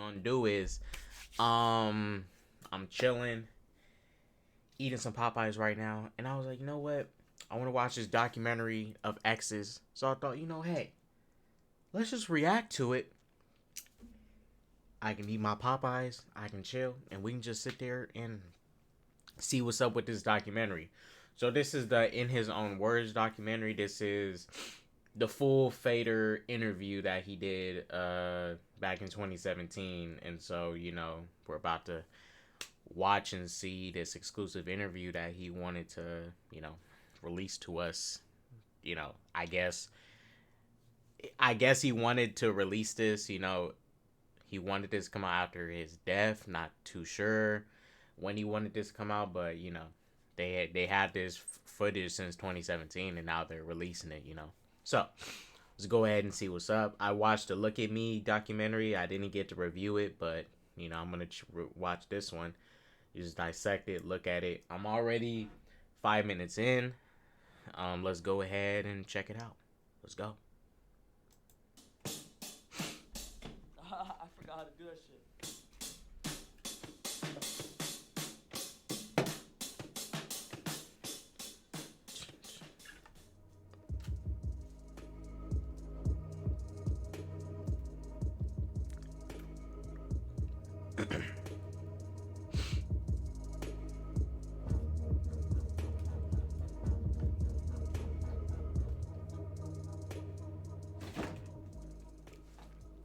gonna do is, I'm chilling, eating some Popeyes right now, and I was like, you know what? I want to watch this documentary of exes. So I thought, hey, let's just react to it. I can eat my Popeyes, I can chill, and we can just sit there and see what's up with this documentary. So this is the In His Own Words documentary. This is the full Fader interview that he did back in 2017. And so, we're about to watch and see this exclusive interview that he wanted to, release to us. I guess he wanted to release this, he wanted this to come out after his death. Not too sure when he wanted this to come out, but they had this footage since 2017, and now they're releasing it. So let's go ahead and see what's up. I watched the Look at Me documentary. I didn't get to review it, but I'm gonna watch this one. You just dissect it, look at it. I'm already 5 minutes in. Let's go ahead and check it out. Let's go. I forgot how to do that shit.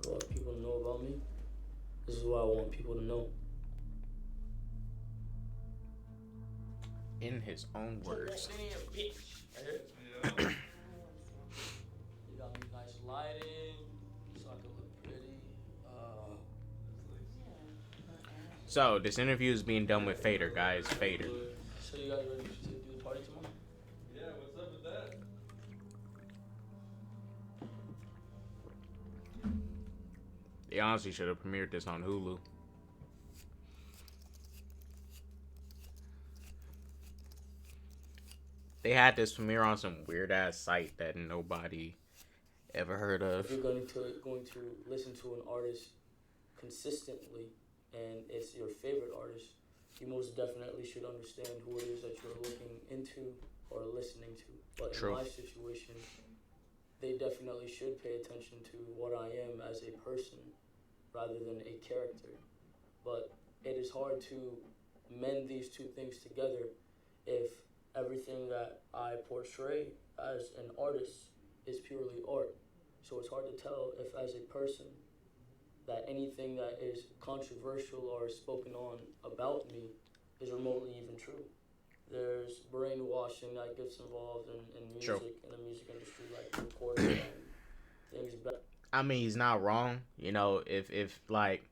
What people know about me, this is what I want people to know. In his own words. Damn, bitch. Right here? You got me nice lighting, so I can look pretty. So this interview is being done with Fader, guys. Fader. So you guys ready to do the party tomorrow? Yeah, what's up with that? They honestly should have premiered this on Hulu. They had this premiere on some weird ass site that nobody ever heard of. If you're going to listen to an artist consistently, and it's your favorite artist, you most definitely should understand who it is that you're looking into or listening to. But True. In my situation, they definitely should pay attention to what I am as a person rather than a character. But it is hard to mend these two things together if everything that I portray as an artist is purely art. So it's hard to tell if, as a person, that anything that is controversial or spoken on about me is remotely even true. There's brainwashing that gets involved in music, True. in the music industry, like recording and things back. I mean, he's not wrong. If like,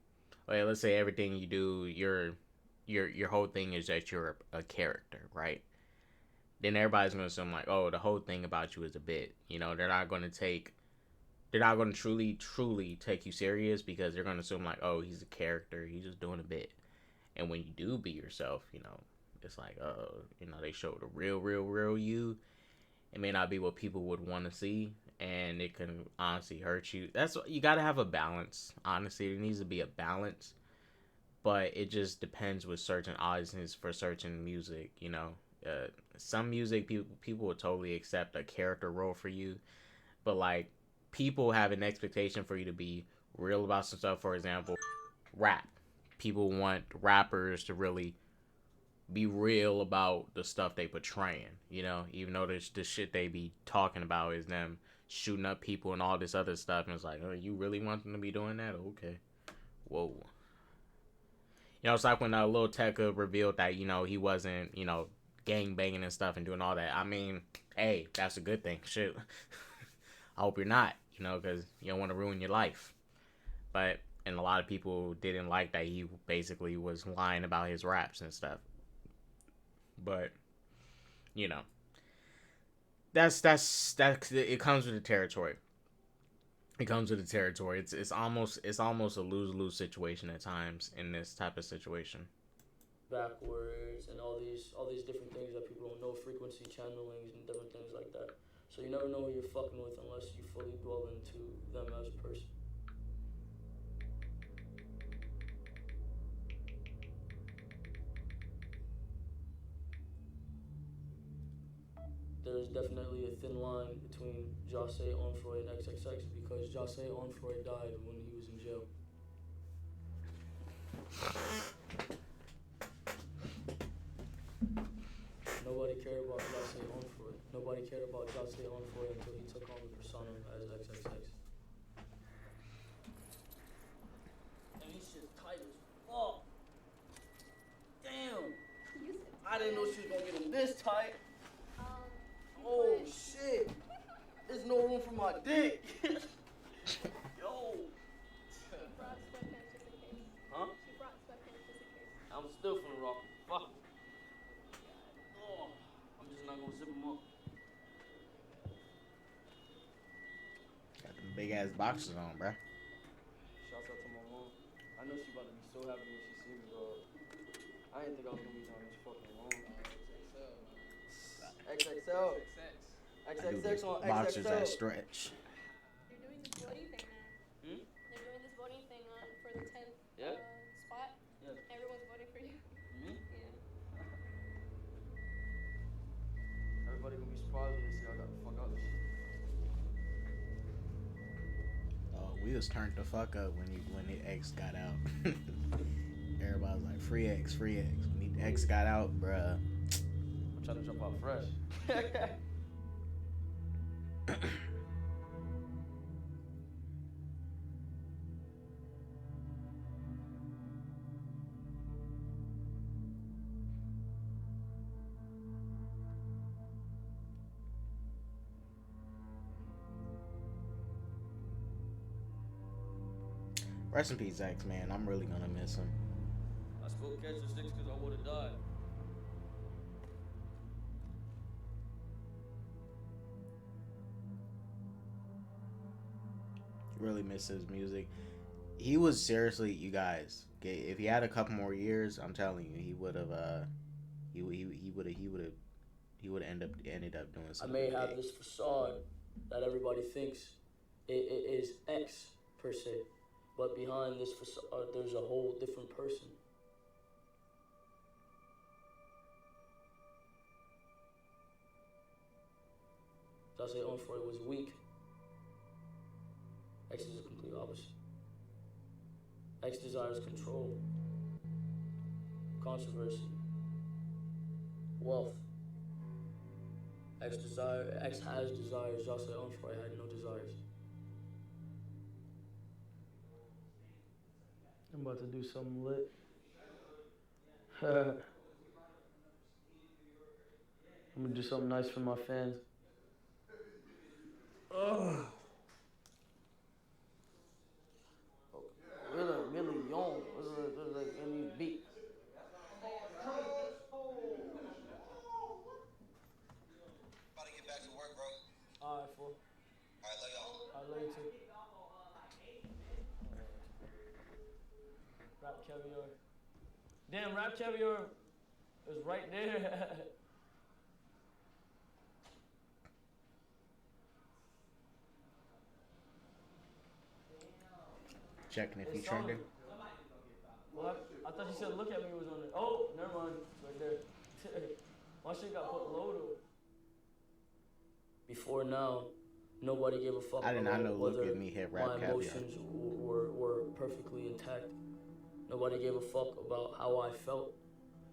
okay, let's say everything you do, your whole thing is that you're a character, right? Then everybody's gonna assume like, oh, the whole thing about you is a bit. They're not gonna truly take you serious, because they're gonna assume like, oh, he's a character, he's just doing a bit. And when you do be yourself, it's like, they show the real you. It may not be what people would want to see, and it can honestly hurt you. That's what you gotta have a balance. Honestly, there needs to be a balance, but it just depends with certain audiences for certain music. Some music people will totally accept a character role for you, but like people have an expectation for you to be real about some stuff. For example, rap. People want rappers to really be real about the stuff they portraying, even though the shit they be talking about is them shooting up people and all this other stuff. And it's like, oh, you really want them to be doing that? Okay. Whoa. It's like when Lil Tecca revealed that, he wasn't, gang banging and stuff and doing all that. I mean, hey, that's a good thing. Shit. I hope you're not, because you don't want to ruin your life. And a lot of people didn't like that he basically was lying about his raps and stuff. But, that's it comes with the territory. It comes with the territory. It's almost a lose-lose situation at times in this type of situation. Backwards and all these different things that people don't know, frequency channelings and different things like that. So you never know who you're fucking with unless you fully dwell into them as a person. there's definitely a thin line between Jose Onfroy and XXX because Jose Onfroy died when he was in jail. Nobody cared about Jose Onfroy. Nobody cared about Jose Onfroy until he took on the persona as XXX. And this shit's tight as fuck. Damn. I didn't know she was gonna get him this tight. Oh shit. There's no room for my dick. Yo. She brought sweatpants just in case. Huh? She brought sweatpants just in case. I'm still finna rock. Fuck. Oh, I'm just not gonna zip them up. Got them big ass boxes on, bruh. Shouts out to my mom. I know she about to be so happy when she see me, bro. I didn't think I was gonna be down this fucking long. XXL. XXX on Boxers XXL. that stretch. They're doing this voting thing now. Hmm? They're doing this voting thing for the 10th Yeah? spot. Yeah. Everyone's voting for you. Me? Yeah. Everybody gonna be surprised when they see I got the fuck out of this shit. Oh, we was turned the fuck up when the X got out. Everybody was like, free X, free X. When the X got out, bruh. I'm trying to jump out fresh. Rest in peace, X, man. I'm really gonna miss him. I spoke catch the six because I would have died. Really miss his music. He was seriously, you guys. If he had a couple more years, I'm telling you, he would have. He would have ended up doing I something. may have big. this facade that everybody thinks it is X per se, but behind this facade, there's a whole different person. Jose Onfroy was weak. X is the complete opposite. X desires control, controversy, wealth. X has desires. Jose Onfroy had no desires. I'm about to do something lit. I'm gonna do something nice for my fans. Ugh. Really young. It's like any beat. About to get back to work, bro. Alright, fool. Alright, love y'all. I love you too. Rap Caviar. Damn, Rap Caviar is right there. Checking if he It's trending. on. What? I thought you said look at me was on there. Oh, never mind. It's right there. My shit got put low though. Before now, nobody gave a fuck I did not know whether Look at Me hit Rap my Caviar. emotions were perfectly intact. Nobody gave a fuck about how I felt.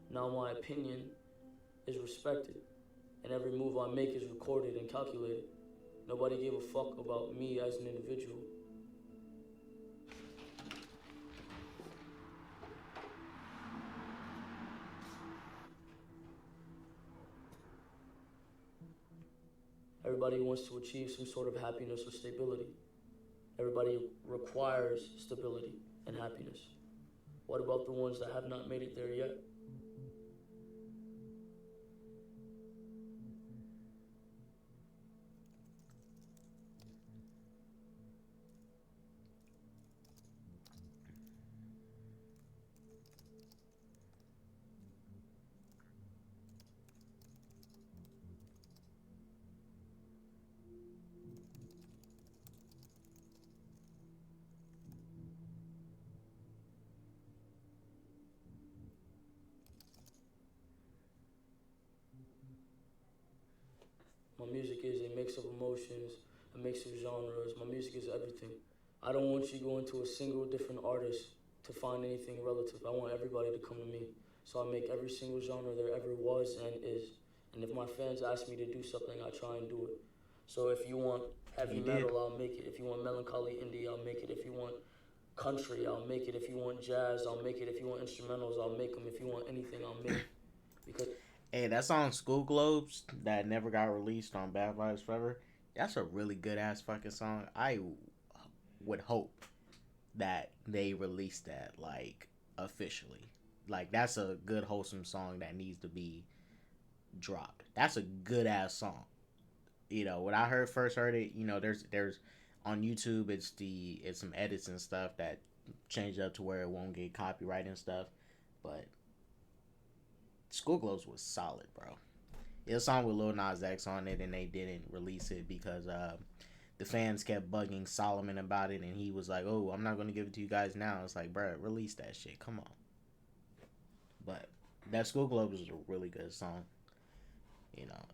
Now my opinion is respected, and every move I make is recorded and calculated. Nobody gave a fuck about me as an individual. Everybody wants to achieve some sort of happiness or stability. Everybody requires stability and happiness. What about the ones that have not made it there yet? My music is a mix of emotions, a mix of genres. My music is everything. I don't want you going to a single different artist to find anything relative. I want everybody to come to me. So I make every single genre there ever was and is. And if my fans ask me to do something, I try and do it. So if you want heavy metal, I'll make it. If you want melancholy indie, I'll make it. If you want country, I'll make it. If you want jazz, I'll make it. If you want instrumentals, I'll make them. If you want anything, I'll make it. Because Hey, that song School Globes that never got released on Bad Vibes Forever, that's a really good ass fucking song. I would hope that they release that like officially. Like that's a good wholesome song that needs to be dropped. That's a good ass song. You know, when I first heard it, you know, there's on YouTube it's some edits and stuff that change up to where it won't get copyright and stuff. But School Globes was solid, bro. It's a song with Lil Nas X on it, and they didn't release it because the fans kept bugging Solomon about it, and he was like, "Oh, I'm not gonna give it to you guys now." It's like, bro, release that shit. Come on. But that School Globes is a really good song. You know,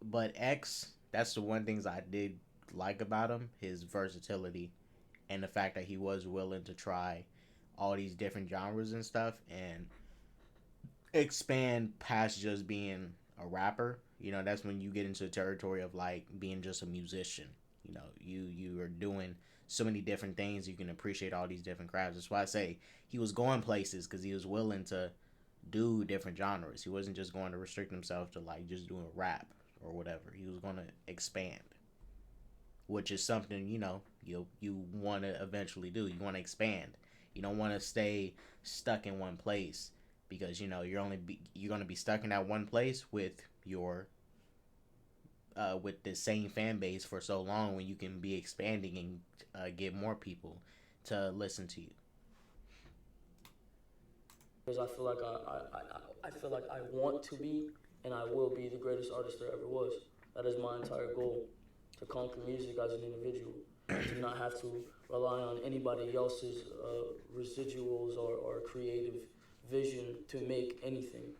but X, that's the one things I did like about him, his versatility, and the fact that he was willing to try all these different genres and stuff, and expand past just being a rapper. You know, that's when you get into the territory of like being just a musician. You know, you are doing so many different things. You can appreciate all these different crafts. That's why I say he was going places because he was willing to do different genres. He wasn't just going to restrict himself to like just doing rap or whatever. He was going to expand, which is something you want to eventually do. You want to expand. You don't want to stay stuck in one place because you're going to be stuck in that one place with your with the same fan base for so long when you can be expanding and get more people to listen to you. because I feel like I feel like I want to be and I will be the greatest artist there ever was. That is my entire goal, to conquer music as an individual, and to not have to rely on anybody else's residuals or creative vision to make anything.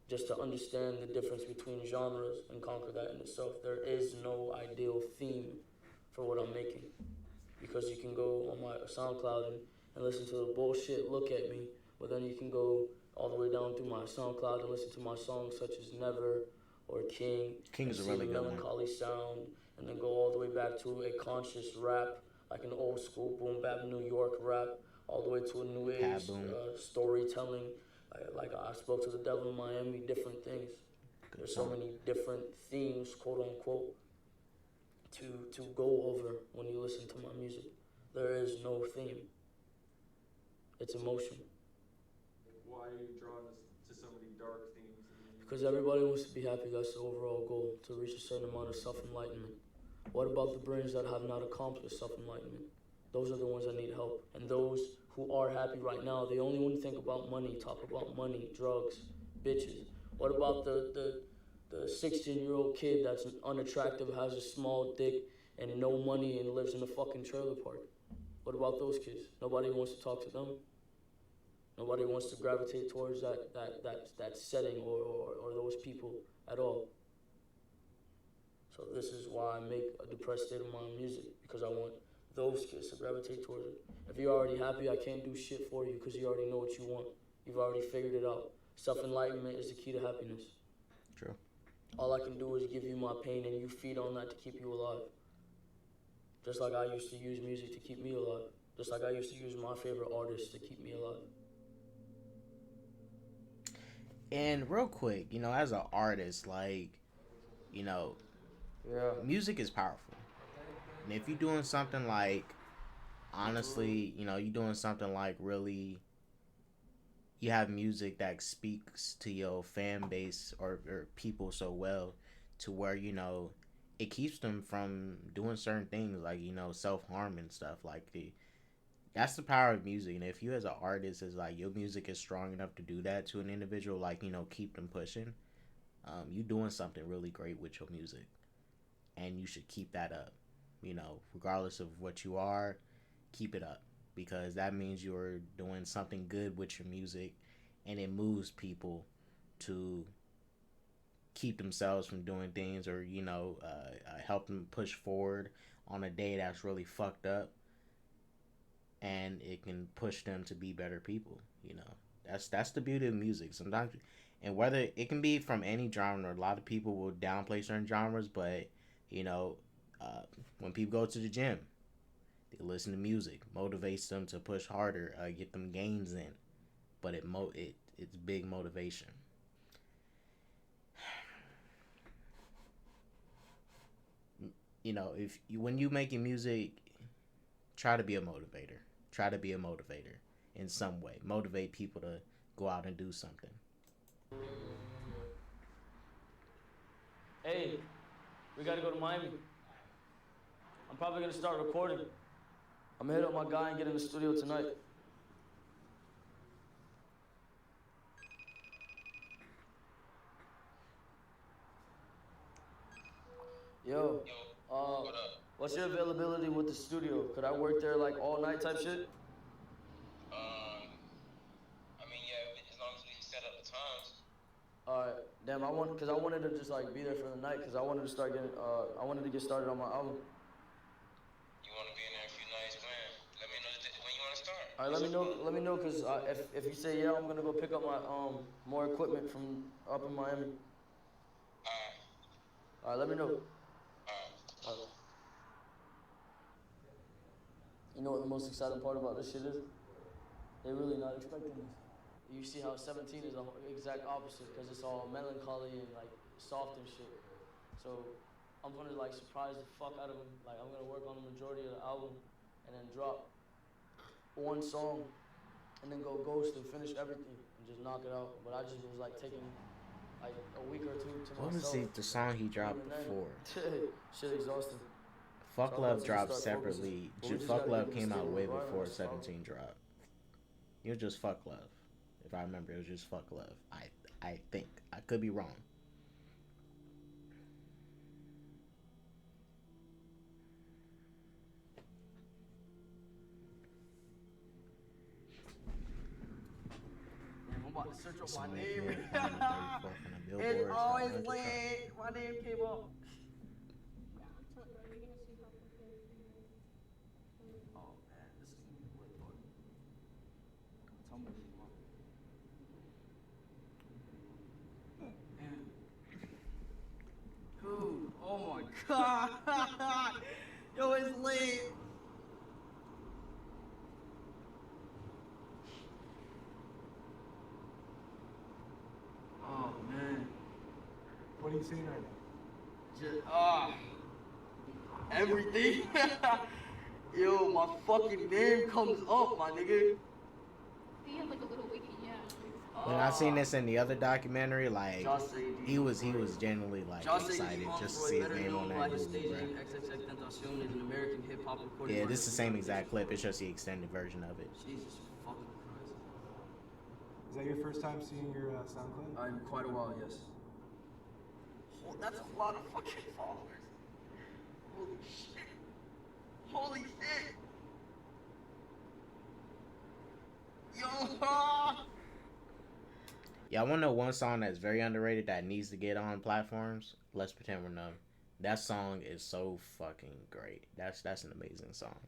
Just to understand the difference between genres and conquer that in itself. There is no ideal theme for what I'm making, because you can go on my SoundCloud and listen to the bullshit Look At Me, but then you can go all the way down through my SoundCloud and listen to my songs such as Never or King. King's a really the good one. melancholy sound, and then go all the way back to a conscious rap, like an old school boom bap New York rap, all the way to a new age storytelling. Like I spoke to the devil in Miami, different things. There's so many different themes, quote unquote, to go over when you listen to my music. There is no theme. It's emotion. Why are you drawn to so many dark themes? Because everybody wants to be happy. That's the overall goal, to reach a certain amount of self-enlightenment. What about the brains that have not accomplished self-enlightenment? Those are the ones that need help. And those who are happy right now, they only want to think about money, talk about money, drugs, bitches. What about the 16-year-old kid that's unattractive, has a small dick, and no money, and lives in a fucking trailer park? What about those kids? Nobody wants to talk to them. Nobody wants to gravitate towards that setting or those people at all. So this is why I make a depressed state of mind music, because I want those kids to gravitate towards it. If you're already happy, I can't do shit for you because you already know what you want. You've already figured it out. Self-enlightenment is the key to happiness. True. All I can do is give you my pain and you feed on that to keep you alive. Just like I used to use music to keep me alive. Just like I used to use my favorite artists to keep me alive. And real quick, as an artist, like, music is powerful. And if you're doing something like, honestly, you're doing something like really, you have music that speaks to your fan base or people so well to where, it keeps them from doing certain things like, self-harm and stuff. Like, that's the power of music. And if you as an artist is like, your music is strong enough to do that to an individual, like, keep them pushing, you doing something really great with your music. And you should keep that up. Regardless of what you are, keep it up, because that means you're doing something good with your music and it moves people to keep themselves from doing things, or help them push forward on a day that's really fucked up, and it can push them to be better people. That's the beauty of music sometimes. And whether it can be from any genre, a lot of people will downplay certain genres, but you know when people go to the gym, they listen to music, motivates them to push harder, get them gains in, but it's big motivation. If you, when you making music, try to be a motivator. Try to be a motivator in some way. Motivate people to go out and do something. Hey, we gotta go to Miami. I'm probably gonna start recording. I'm gonna hit up my guy and get in the studio tonight. Yo, what's your availability with the studio? Could I work there like all night type shit? As long as we set up the times. Alright, damn, cause I wanted to just like be there for the night, cause I wanted to start getting, I wanted to get started on my album. You want to be in there a few nights when? Let me know when you want to start. Alright, let me know, cause if you say yeah, I'm gonna go pick up my more equipment from up in Miami. Alright, let me know. Alright. You know what the most exciting part about this shit is? They're really not expecting this. You see how 17 is the exact opposite, because it's all melancholy and like soft and shit. So I'm gonna like surprise the fuck out of them. Like I'm gonna work on the majority of the album and then drop one song and then go ghost and finish everything and just knock it out. But I just was like taking like a week or two to What was myself. the song he dropped before? Shit exhausting. Fuck So Love I'm dropped about to start separately. focusing. But we just Fuck gotta Love get in the came out studio way environment, before so- 17 dropped. It was just Fuck Love. If I remember, it was just Fuck Love. I think. I could be wrong. Damn, I'm about to search up my Song name. hit number 34 from the Billboard It's Top always 100 chart. lit. My name came up. Bro, you're gonna see how fulfilling it is. Oh man, this is gonna be a lit part. Tell me what you want. Man. Dude, oh my god. Yo, it's lit. Oh man. What are you saying right now? Just everything. Yo, my fucking name comes up, my nigga. You have like a little wiki, yeah. When I seen this in the other documentary, like Jose he was genuinely like excited just to see his name on that movie, bro. XXXTENTACION is an American hip hop recording. Yeah, this is the same exact clip. It's just the extended version of it. Jesus fucking Christ. Is that your first time seeing your SoundCloud? In quite a while, yes. Oh, that's a lot of fucking followers. Holy shit. Holy shit. Yo. Yeah, I want to know one song that's very underrated that needs to get on platforms. Let's Pretend We're Numb. That song is so fucking great. That's an amazing song.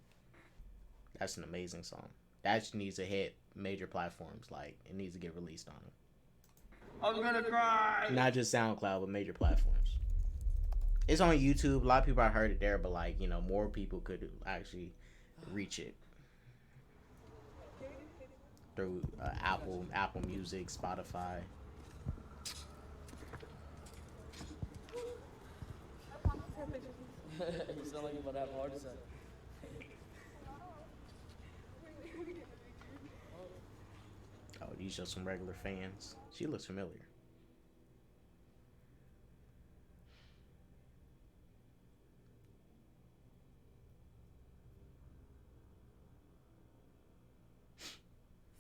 That's an amazing song. That just needs to hit major platforms. Like, it needs to get released on them. I'm gonna cry. Not just SoundCloud, but major platforms. It's on YouTube. A lot of people have heard it there, but like, more people could actually reach it through Apple Music, Spotify. You sound like you're about to have a heart attack. Oh, these just some regular fans. She looks familiar.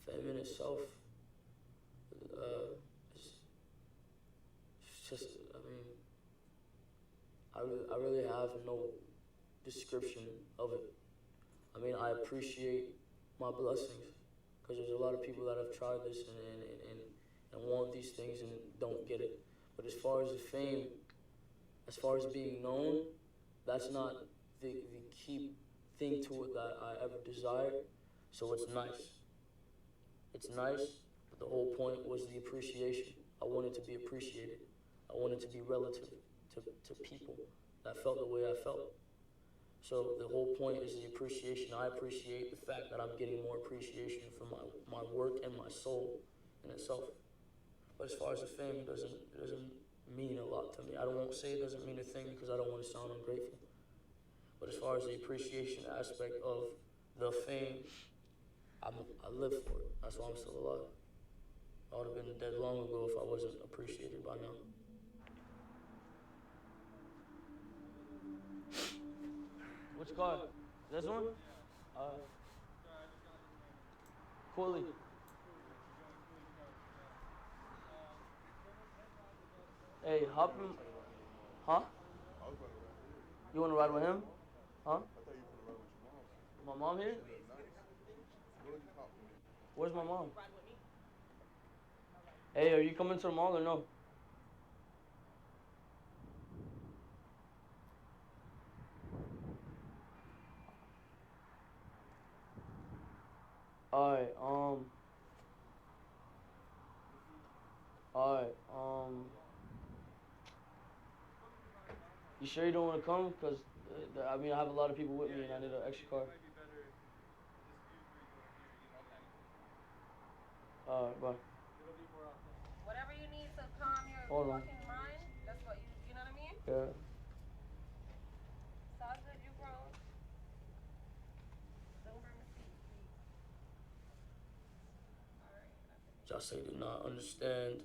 Fame in itself, it's just, I really have no description of it. I mean, I appreciate my blessings, because there's a lot of people that have tried this and want these things and don't get it. But as far as the fame, as far as being known, that's not the key thing to it that I ever desired. So it's nice. It's nice, but the whole point was the appreciation. I wanted to be appreciated. I wanted to be relative to people that felt the way I felt. So the whole point is the appreciation. I appreciate the fact that I'm getting more appreciation for my work and my soul in itself. But as far as the fame, it doesn't mean a lot to me. I don't want to say it doesn't mean a thing because I don't want to sound ungrateful. But as far as the appreciation aspect of the fame, I live for it. That's why I'm still alive. I would have been dead long ago if I wasn't appreciated by now. Which car? This one? Cooley. Hey, hop in. Huh? You want to ride with him? Huh? My mom here? Where's my mom? Hey, are you coming to the mall or no? Alright, you sure you don't want to come? Because, I mean, I have a lot of people with me and I need an extra car. Alright, bye. Whatever you need to calm your fucking mind, that's what you know what I mean? Yeah. Sounds good, you grown. Don't bring the seat, please. Alright. Jose did not understand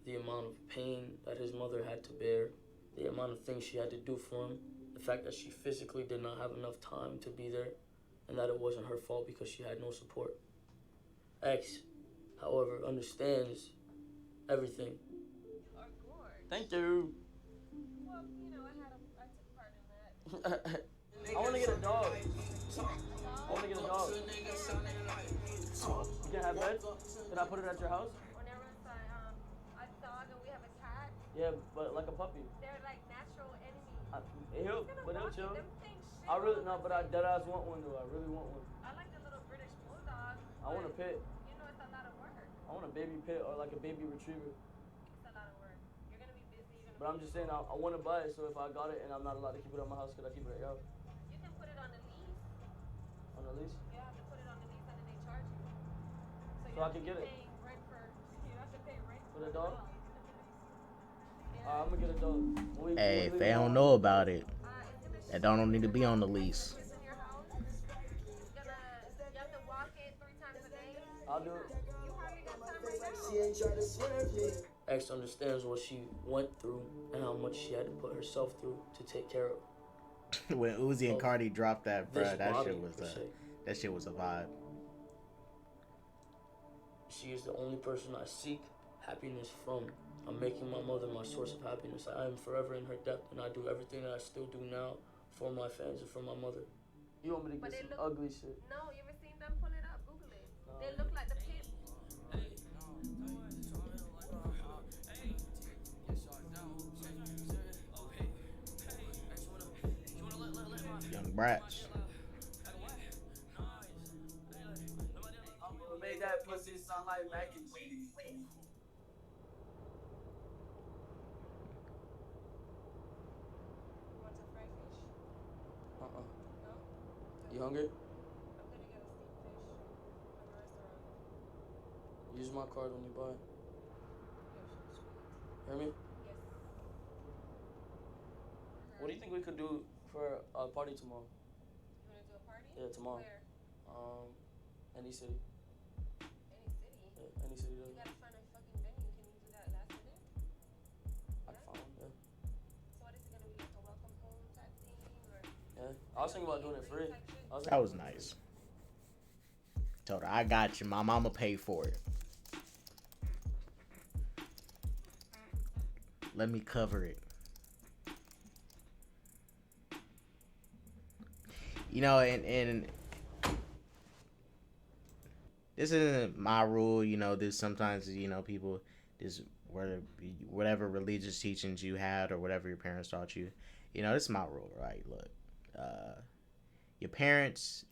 the amount of pain that his mother had to bear, the amount of things she had to do for him, the fact that she physically did not have enough time to be there, and that it wasn't her fault because she had no support. X, however, understands everything. You are gorgeous. Thank you. Well, you know, I took part in that. I want to get a dog. I want to get a dog. You can have bed? Can I put it at your house? Whenever it's a dog and we have a cat, Yeah, but like a puppy. they're like natural enemies. He'll Walk chill. them things shit. I really no, but I dead ass want one though. I really want one. I like the little British bulldog. I want a pit. You know, it's a lot of work. I want a baby pit or like a baby retriever. It's a lot of work. You're gonna be busy. But I'm just saying I want to buy it. So if I got it and I'm not allowed to keep it at my house, could I keep it at your house? You can put it on the lease. On the lease? You have to put it on the lease and then they charge you. So I can get it. You have to pay rent For the dog? Yeah. I'm gonna get a dog. Hey, if they don't know about it, that don't need to be on the lease. It's in your house. You have to walk it 3 times a day. I'll do it. You hardly got time right now. X understands what she went through and how much she had to put herself through to take care of. When Uzi and Cardi dropped that, bro, This that body, shit was a vibe. She is the only person I seek happiness from. I'm making my mother my source of happiness. I am forever in her debt, and I do everything that I still do now for my fans and for my mother. You want me to But get they some ugly shit? No, you ever seen them? Pull it up, Google it. They look like the pit. Young brats. I'm gonna make that pussy sound like mac and cheese. You want some fried fish? Uh-uh. No? You hungry? I'm gonna get a steamed fish from the restaurant. Use my card when you buy. Yes, sweet. Hear me? Yes. What do you think we could do for a party tomorrow? You wanna do a party? Yeah, tomorrow. Where? Any city. Any city? Yeah, any city. You gotta find a fucking venue. Can you do that last minute? I found one, yeah. So what is it gonna be, like a welcome home type thing, or? Yeah. I was thinking about doing it free. That was nice. Told her, I got you, mom. I'ma pay for it. Let me cover it. You know, and this isn't my rule. You know, this sometimes, you know, people this whatever religious teachings you had or whatever your parents taught you. You know, this is my rule, right? Look, your parents,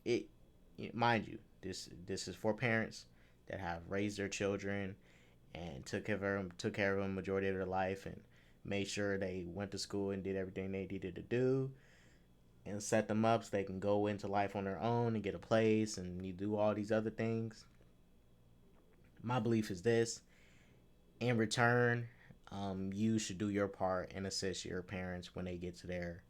mind you, this is for parents that have raised their children and took care of them majority of their life and made sure they went to school and did everything they needed to do and set them up so they can go into life on their own and get a place and you do all these other things. My belief is this: in return, you should do your part and assist your parents when they get to their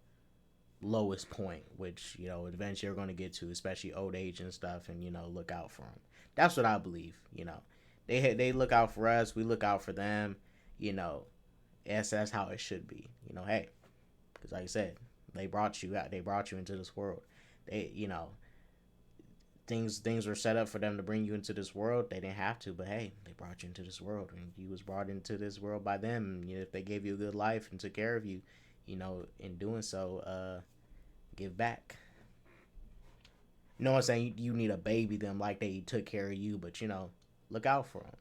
lowest point, which, you know, eventually you're going to get to, especially old age and stuff, and, you know, look out for them. That's what I believe. You know, they look out for us, we look out for them. You know, that's how it should be. You know, hey, because like I said, they brought you out, they brought you into this world. They, you know, things were set up for them to bring you into this world. They didn't have to, but hey, they brought you into this world, and you was brought into this world by them. You know, if they gave you a good life and took care of you, you know, in doing so, give back. You know what I'm saying? You need to baby them like they took care of you, but, you know, look out for them.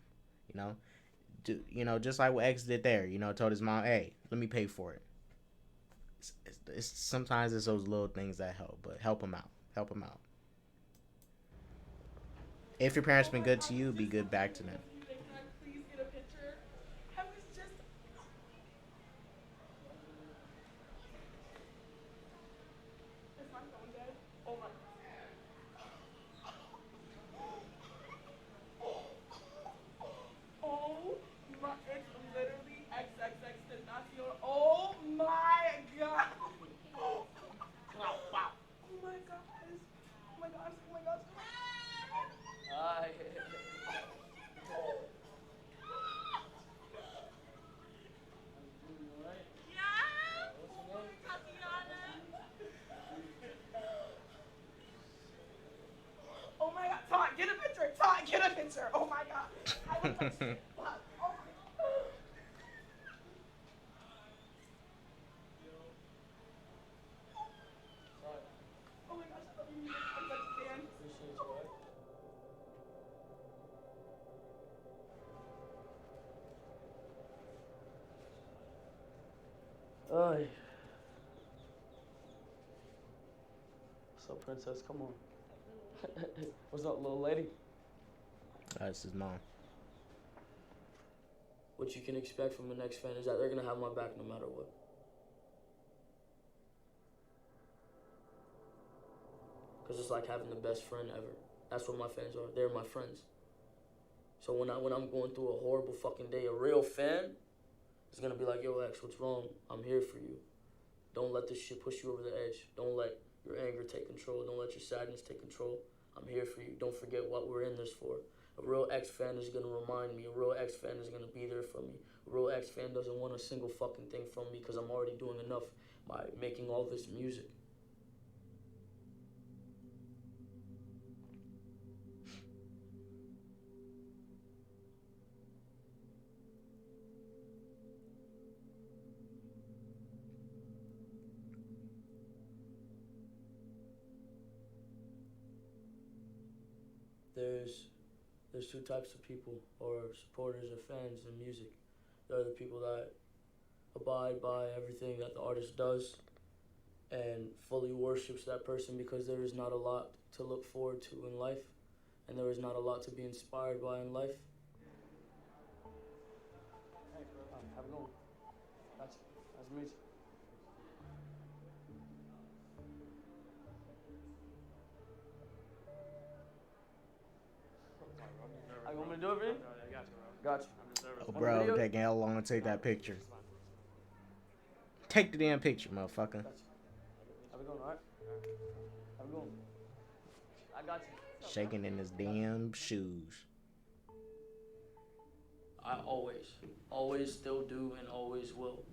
You know, just like what X did there. You know, told his mom, "Hey, let me pay for it." It's sometimes it's those little things that help, but help them out. Help them out. If your parents been good to you, be good back to them. Can I please get a picture? I was just. Is my phone dead? Oh my. Oh my. It's literally XXXTENTACION. Oh my god. Oh my gosh. Oh my gosh. Oh my gosh. Hi. Oh my god, Todd, get a picture! Todd, get a picture! Oh my god! I would touch it. Oh my god. Oh my gosh, I love you. I'm such a fan. Appreciate you, right? Ay. What's up, princess? Come on. What's up, little lady? That's his mom. What you can expect from the next fan is that they're gonna have my back no matter what. Cause it's like having the best friend ever. That's what my fans are. They're my friends. So when I'm going through a horrible fucking day, a real fan is gonna be like, "Yo, X, what's wrong? I'm here for you. Don't let this shit push you over the edge. Don't let your anger take control. Don't let your sadness take control. I'm here for you. Don't forget what we're in this for." A real X fan is gonna remind me. A real X fan is gonna be there for me. A real X fan doesn't want a single fucking thing from me because I'm already doing enough by making all this music. There's two types of people, or supporters or fans in music. There are the people that abide by everything that the artist does and fully worships that person because there is not a lot to look forward to in life and there is not a lot to be inspired by in life. Hey, have a good one. Gotcha. Nice to meet you. You want me to do it for you? No, I got you, bro. Gotcha. I'm just nervous. Oh, bro, taking how long to take that picture? Take the damn picture, motherfucker. Gotcha. Have a good one, alright? Have a good one. I got you. Shaking in his damn shoes. I always still do and always will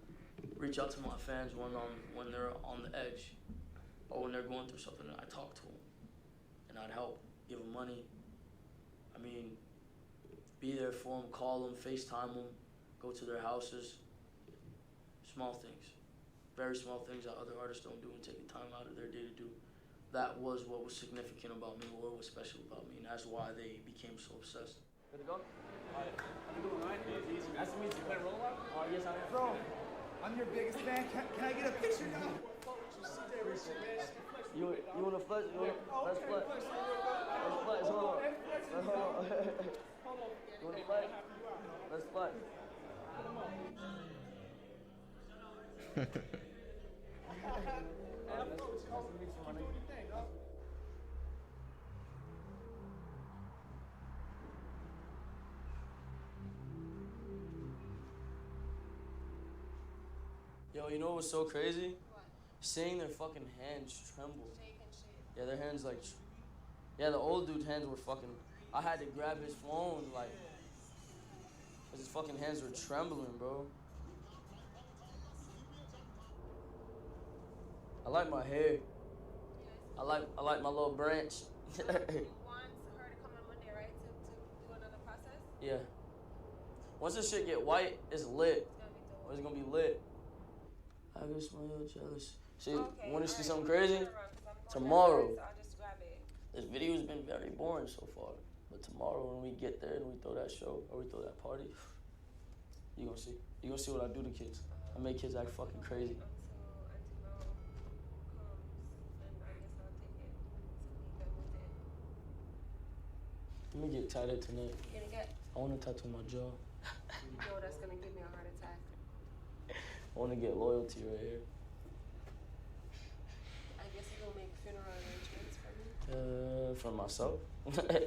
reach out to my fans when they're on the edge or when they're going through something, and I talk to them and I'd help, give them money. I mean, be there for them, call them, FaceTime them, go to their houses. Small things, very small things that other artists don't do and take the time out of their day to do. That was what was significant about me, what was special about me, and that's why they became so obsessed. Good to go? Alright. doing, right? Nice to meet you. Play roll out? Oh, yes, I am. Bro, I'm your biggest fan. Can I get a picture now? You want to flex? Let's flex. Let's flex. Hold on. You want to flex? Let's flex. Yo, you know what's so crazy? What? Seeing their fucking hands tremble. Shake and shit. Yeah, their hands like. Yeah, the old dude's hands were fucking. I had to grab his phone, like. Cause his fucking hands were trembling, bro. I like my hair. I like my little branch. You want her to come on Monday, right? To do another process? Yeah. Once this shit get white, it's lit. It's gonna be dope. It's gonna be lit. I get smell jealous. See, Okay, want to see alright. something crazy? Turn around, 'cause I'm going Tomorrow. downstairs, so I'll just grab it. This video's been very boring so far. But tomorrow when we get there and we throw that show or we throw that party, you gonna see. You gonna see what I do to kids. I make kids act fucking crazy. Until Mel comes, and I guess I'll take it to meet them with it. Let me get tatted tonight. You gonna get? I wanna tattoo my jaw. No, that's gonna give me a heart attack. I wanna get loyalty right here. I guess you're gonna make funeral arrangements for me. For myself. For me.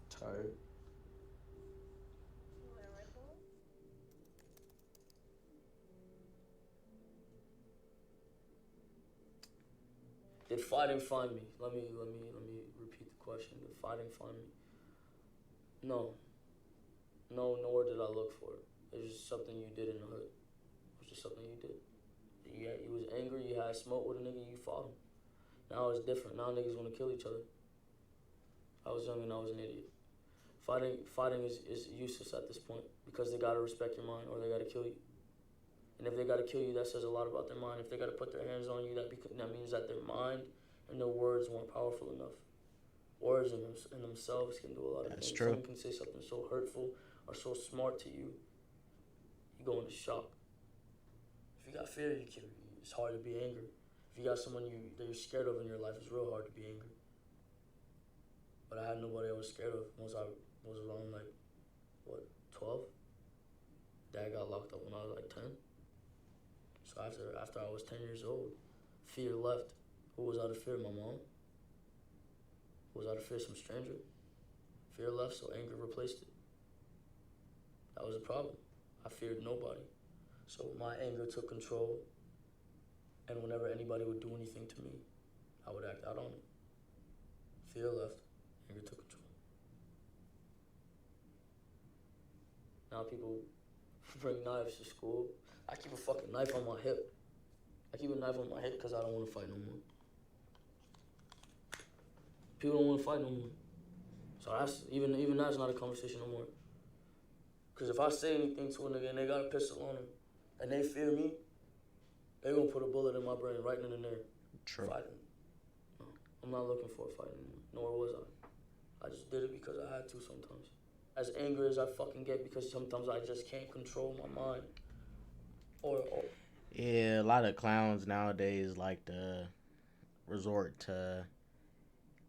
Tired. You want a Red Bull? Did fighting find me? Let me repeat the question. Did fighting find me? No. No, nowhere did I look for it. It was just something you did in the hood. It was just something you did. You was angry, you had smoke with a nigga, you fought him. Now it's different. Now niggas wanna kill each other. I was young and I was an idiot. Fighting is useless at this point because they gotta respect your mind or they gotta kill you. And if they gotta kill you, that says a lot about their mind. If they gotta put their hands on you, that means that their mind and their words weren't powerful enough. Words in themselves can do a lot of things. True. Someone can say something so hurtful or so smart to you, you go into shock. If you got fear, it's hard to be angry. If you got someone that you're scared of in your life, it's real hard to be angry. But I had nobody I was scared of once I was around 12? Dad got locked up when I was 10. So after I was 10 years old, fear left. Who was out of fear? My mom. Who was out of fear? Some stranger. Fear left, so anger replaced it. That was a problem. I feared nobody. So my anger took control, and whenever anybody would do anything to me, I would act out on it. Fear left, anger took control. Now people bring knives to school. I keep a fucking knife on my hip. I keep a knife on my hip because I don't want to fight no more. People don't want to fight no more. So that's even that's not a conversation no more. Because if I say anything to a nigga and they got a pistol on them and they fear me, they gonna put a bullet in my brain right in there. True. Fighting. No, I'm not looking for a fight anymore. Nor was I. I just did it because I had to sometimes. As angry as I fucking get because sometimes I just can't control my mind. Yeah, a lot of clowns nowadays like to resort to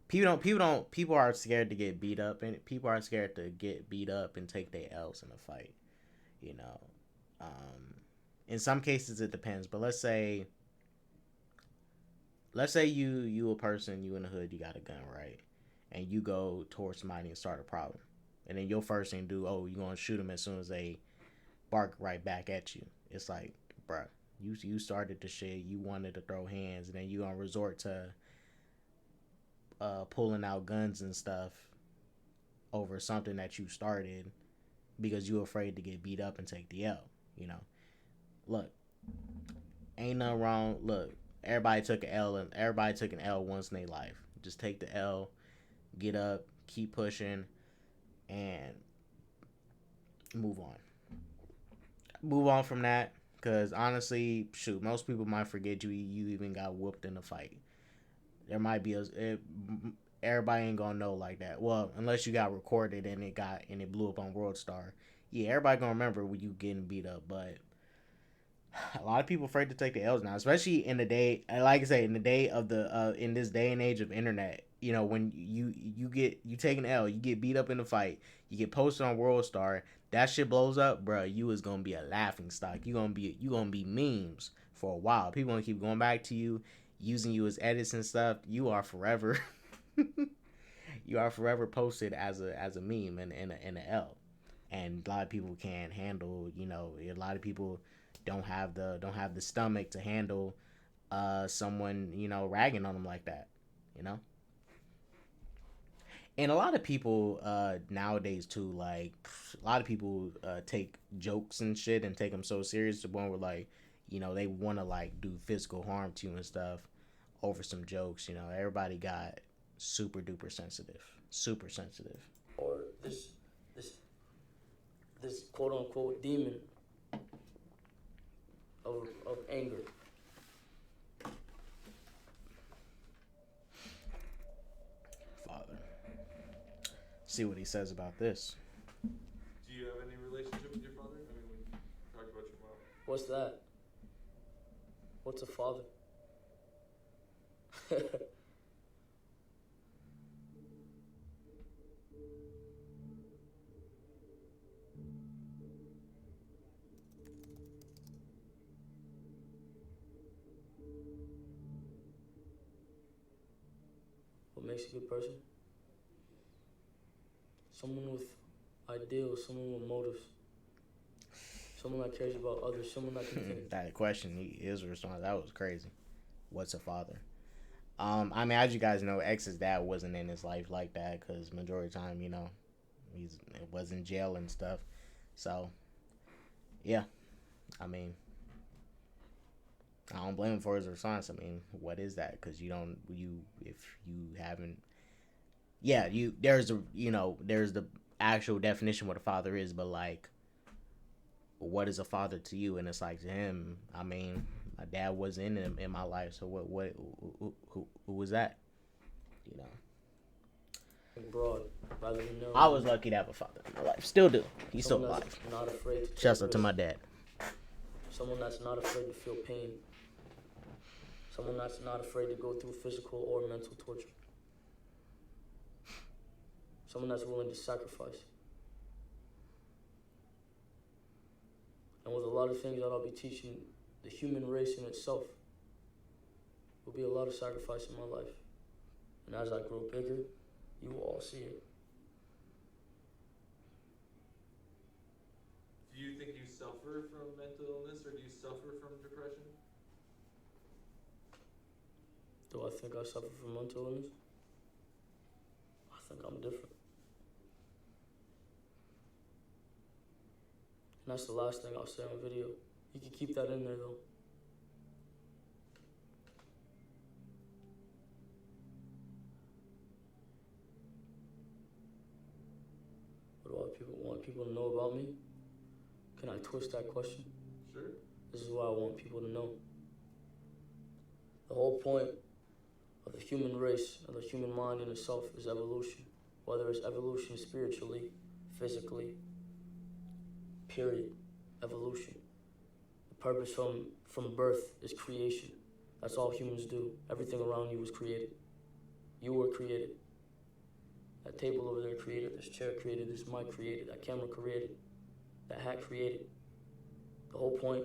people are scared to get beat up, and people are scared to get beat up and take their L's in a fight. You know, in some cases it depends, but let's say you a person, you in the hood, you got a gun, right? And you go towards somebody and start a problem. And then your first thing do, you gonna shoot them as soon as they bark right back at you. It's like, bruh, you started the shit, you wanted to throw hands, and then you gonna resort to pulling out guns and stuff over something that you started because you're afraid to get beat up and take the L, you know? Look, ain't nothing wrong. Look, everybody took an L once in their life. Just take the L, get up, keep pushing, and move on. Move on from that, because honestly, shoot, most people might forget you even got whooped in a fight. There might be everybody ain't gonna know like that. Well, unless you got recorded and it blew up on World Star. Yeah, everybody gonna remember when you getting beat up, but a lot of people afraid to take the L's now, especially in the day. Like I say, in the day of the in this day and age of internet, you know, when you take an L, you get beat up in the fight, you get posted on World Star, that shit blows up, bro. You is gonna be a laughing stock. You gonna be memes for a while. People gonna keep going back to you, using you as edits and stuff. You are forever, you are forever posted as a meme and an L. And a lot of people can't handle. You know, a lot of people don't have the stomach to handle someone, you know, ragging on them like that, you know. And a lot of people nowadays too, like a lot of people take jokes and shit and take them so serious to the point where, like, you know, they want to like do physical harm to you and stuff over some jokes. You know, everybody got super duper sensitive, super sensitive. Or this quote unquote demon of anger. Father. See what he says about this. Do you have any relationship with your father? I mean, we talked about your mom. What's that? What's a father? What makes a good person? Someone with ideals, someone with motives, someone that cares about others, someone that can think. That question, his response, that was crazy. What's a father? I mean, as you guys know, X's dad wasn't in his life like that because majority of the time, you know, was in jail and stuff. So, yeah, I mean, I don't blame him for his response. I mean, what is that? Because if you haven't, yeah, there's the actual definition what a father is, but like, what is a father to you? And it's like, to him, I mean, my dad wasn't in my life, so who was that? You know. Broad, rather than narrow. I was lucky to have a father in my life. Still do. He's still Someone alive. that's not afraid to Shouts out to my dad. Someone that's not afraid to feel pain. Someone that's not afraid to go through physical or mental torture. Someone that's willing to sacrifice. And with a lot of things that I'll be teaching the human race in itself, will be a lot of sacrifice in my life. And as I grow bigger, you will all see it. Do you think you suffer from mental illness, or do you suffer from depression? Do I think I suffer from mental illness? I think I'm different. And that's the last thing I'll say on video. You can keep that in there though. What do I want people to know about me? Can I twist that question? Sure. This is what I want people to know. The whole point of the human race and the human mind in itself is evolution. Whether it's evolution spiritually, physically, period. Evolution. The purpose from birth is creation. That's all humans do. Everything around you was created. You were created. That table over there created, this chair created, this mic created, that camera created, that hat created. The whole point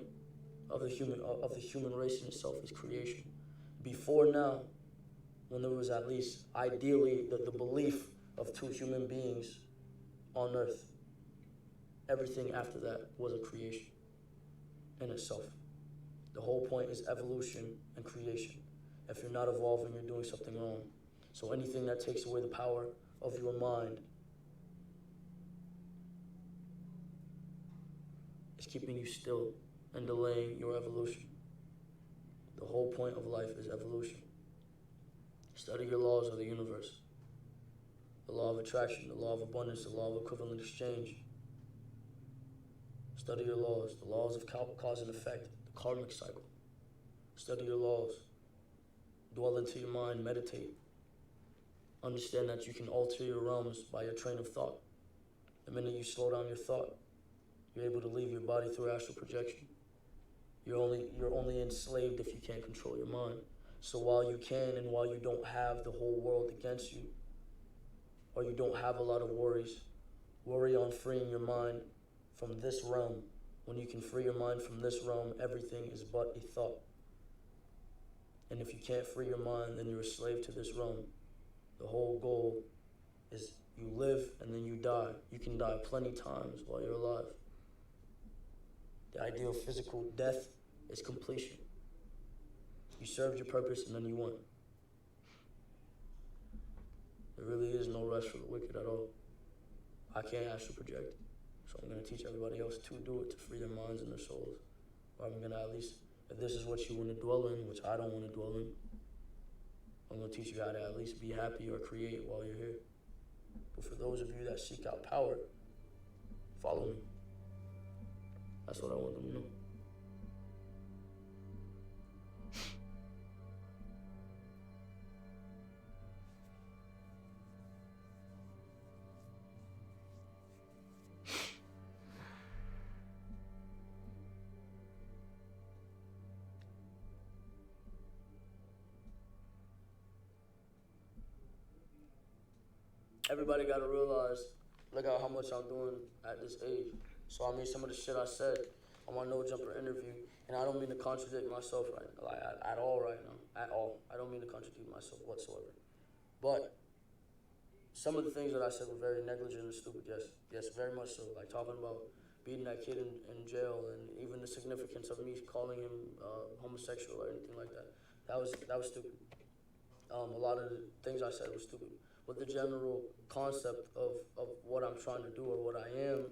of the human race in itself is creation. Before now, when there was at least ideally the belief of two human beings on earth, everything after that was a creation in itself. The whole point is evolution and creation. If you're not evolving, you're doing something wrong. So anything that takes away the power of your mind is keeping you still and delaying your evolution. The whole point of life is evolution. Study your laws of the universe. The law of attraction, the law of abundance, the law of equivalent exchange. Study your laws, the laws of cause and effect, the karmic cycle. Study your laws. Dwell into your mind, meditate. Understand that you can alter your realms by your train of thought. The minute you slow down your thought, you're able to leave your body through astral projection. You're only enslaved if you can't control your mind. So while you can and while you don't have the whole world against you, or you don't have a lot of worries, worry on freeing your mind from this realm. When you can free your mind from this realm, everything is but a thought. And if you can't free your mind, then you're a slave to this realm. The whole goal is you live and then you die. You can die plenty times while you're alive. The ideal physical death is completion. You served your purpose and then you won. There really is no rest for the wicked at all. I can't astral project, so I'm going to teach everybody else to do it, to free their minds and their souls. Or I'm going to at least, if this is what you want to dwell in, which I don't want to dwell in, I'm going to teach you how to at least be happy or create while you're here. But for those of you that seek out power, follow me. That's what I want them to know. Everybody gotta realize, look at how much I'm doing at this age. So I mean, some of the shit I said on my No Jumper interview, and I don't mean to contradict myself at all right now, at all. I don't mean to contradict myself whatsoever. But some of the things that I said were very negligent and stupid, yes, very much so. Like talking about beating that kid in jail, and even the significance of me calling him homosexual or anything like that. That was stupid. A lot of the things I said were stupid. But the general concept of what I'm trying to do or what I am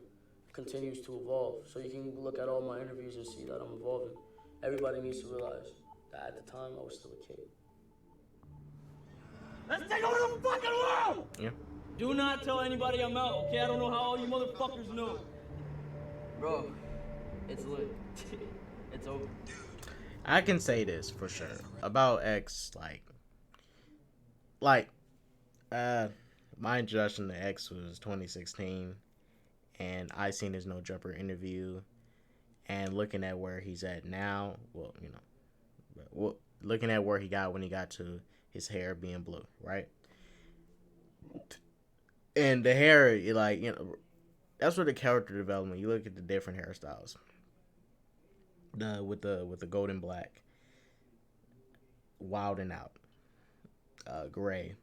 continues to evolve. So you can look at all my interviews and see that I'm evolving. Everybody needs to realize that at the time I was still a kid. Let's take over the fucking world! Yeah. Do not tell anybody I'm out, okay? I don't know how all you motherfuckers know. Bro, it's lit. It's over. I can say this for sure about X, my introduction to X was 2016, and I seen his No Jumper interview, and looking at where he's at now, looking at where he got when he got to his hair being blue, right? And the hair, that's where the character development. You look at the different hairstyles. With the golden black, Wild and Out, gray.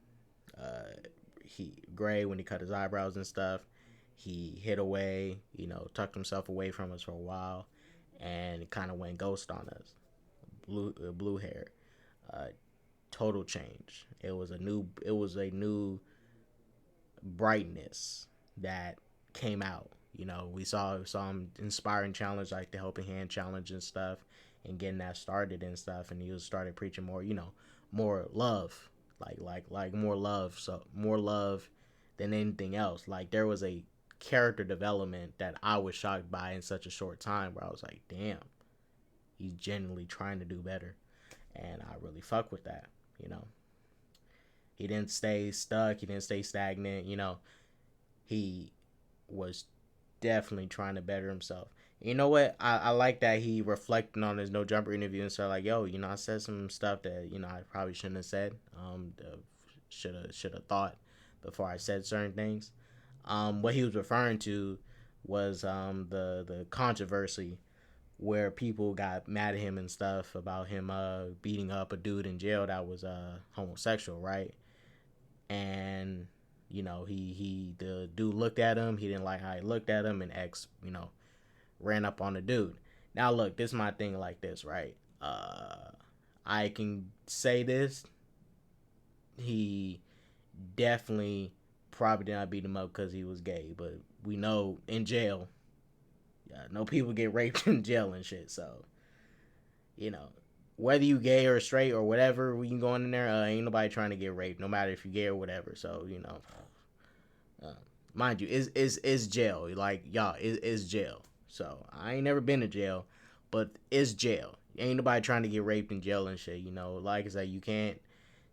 Gray when he cut his eyebrows and stuff, he hid away, tucked himself away from us for a while, and kind of went ghost on us. Blue hair, total change. It was a new brightness that came out. We saw him inspiring challenge like the Helping Hand challenge and stuff, and getting that started and stuff, and he started preaching more, more love. Like more love, so more love than anything else. Like there was a character development that I was shocked by in such a short time, where I was like, damn, he's genuinely trying to do better, and I really fuck with that. He didn't stay stuck, he didn't stay stagnant. He was definitely trying to better himself. You know what? I like that he reflected on his No Jumper interview and said, like, yo, I said some stuff that, I probably shouldn't have said. Should have thought before I said certain things. What he was referring to was the controversy where people got mad at him and stuff about him beating up a dude in jail that was homosexual, right? And the dude looked at him. He didn't like how he looked at him, and X, ran up on the dude. Now look, this is my thing like this, right? I can say this. He definitely probably did not beat him up because he was gay, but we know in jail, no people get raped in jail and shit. So, whether you gay or straight or whatever, when you going in there, ain't nobody trying to get raped, no matter if you gay or whatever. So, mind you, is jail. Like, y'all, is jail. So, I ain't never been to jail, but it's jail. Ain't nobody trying to get raped in jail and shit, Like I said, you can't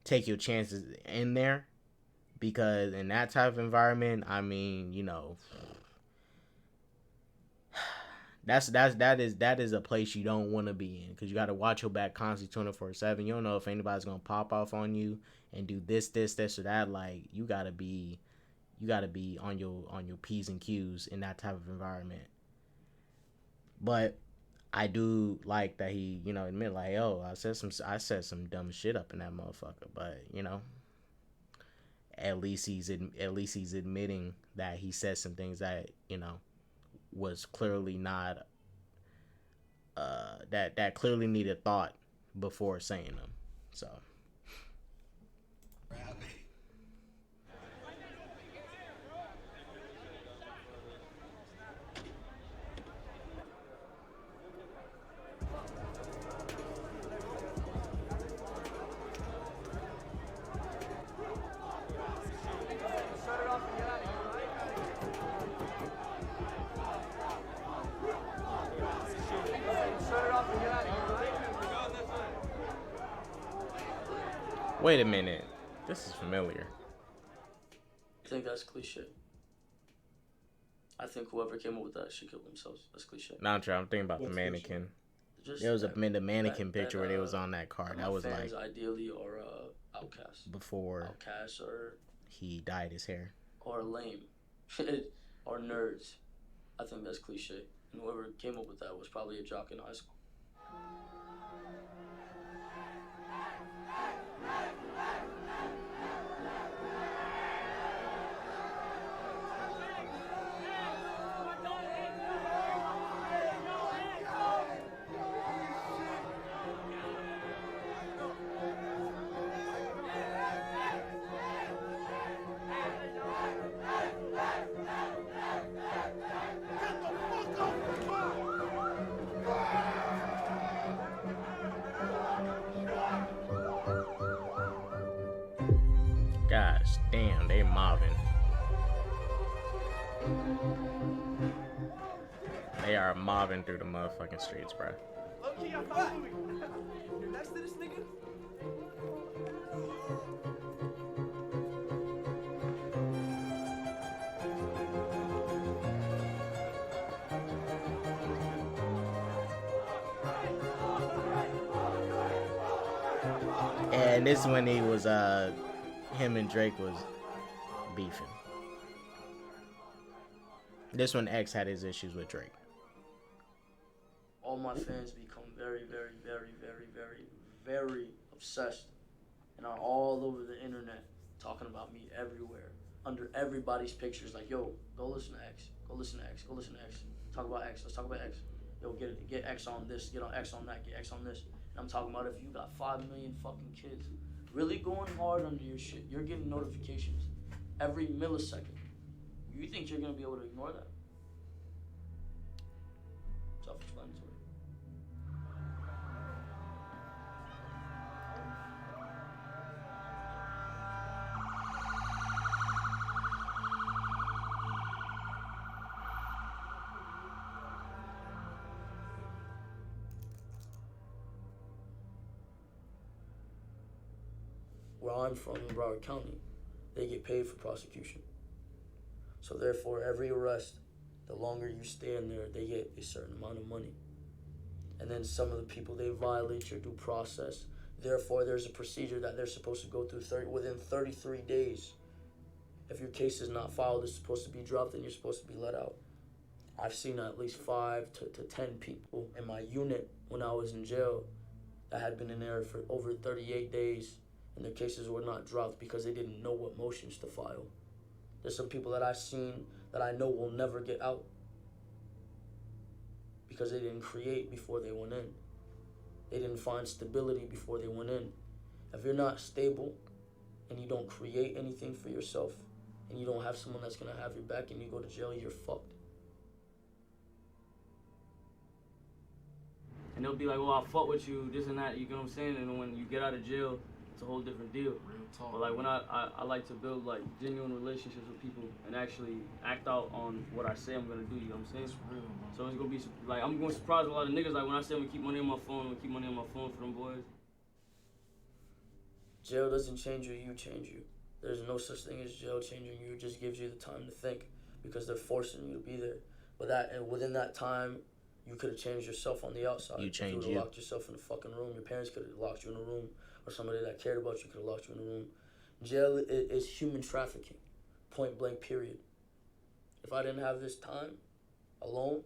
take your chances in there, because in that type of environment, I mean, you know, that is a place you don't want to be in, because you got to watch your back constantly 24/7. You don't know if anybody's gonna pop off on you and do this or that. Like, you gotta be on your P's and Q's in that type of environment. But I do like that he, you know, admit like, yo, I said some dumb shit up in that motherfucker. But, you know, at least he's admitting that he said some things that, you know, was clearly not that clearly needed thought before saying them. So wait a minute. This is familiar. I think that's cliche. I think whoever came up with that should kill themselves. That's cliche. Not true. I'm thinking about the mannequin. There was the mannequin picture where they was on that card. That was like ideally or outcast. Before outcast or he dyed his hair. Or lame. Or nerds. I think that's cliche. And whoever came up with that was probably a jock in high school. Gosh damn, they mobbing. They are mobbing through the motherfucking streets, bro. Low-key, I found Louis. You're next to this nigga? And this is when he was him and Drake was beefing. This one X had his issues with Drake. All my fans become very, very, very, very, very, very obsessed and are all over the internet talking about me everywhere, under everybody's pictures. Like, yo, go listen to X, go listen to X, go listen to X. Talk about X, let's talk about X. Yo, get X on this, get on X on that, get X on this. And I'm talking about if you got 5 million fucking kids really going hard under your shit, you're getting notifications every millisecond. You think you're gonna be able to ignore that? Self-explanatory. Where I'm from in Broward County, they get paid for prosecution. So therefore, every arrest, the longer you stay in there, they get a certain amount of money. And then some of the people, they violate your due process. Therefore, there's a procedure that they're supposed to go through within 33 days. If your case is not filed, it's supposed to be dropped and you're supposed to be let out. I've seen at least 5 to 10 people in my unit when I was in jail that had been in there for over 38 days and their cases were not dropped because they didn't know what motions to file. There's some people that I've seen that I know will never get out because they didn't create before they went in. They didn't find stability before they went in. If you're not stable and you don't create anything for yourself and you don't have someone that's gonna have your back and you go to jail, you're fucked. And they'll be like, well, I'll fuck with you, this and that, you know what I'm saying? And when you get out of jail, it's a whole different deal. Real talk. But like when I like to build like genuine relationships with people and actually act out on what I say I'm gonna do, you know what I'm saying? It's real, bro. So it's gonna be like, I'm gonna surprise a lot of niggas. Like when I say I'm gonna keep money on my phone, I'm gonna keep money on my phone for them boys. Jail doesn't change you, you change you. There's no such thing as jail changing you. It just gives you the time to think because they're forcing you to be there. But and within that time, you could have changed yourself on the outside. You change If you would have locked yourself in a fucking room, your parents could have locked you in a room, or somebody that cared about you could have locked you in a room. Jail is human trafficking, point blank, period. If I didn't have this time alone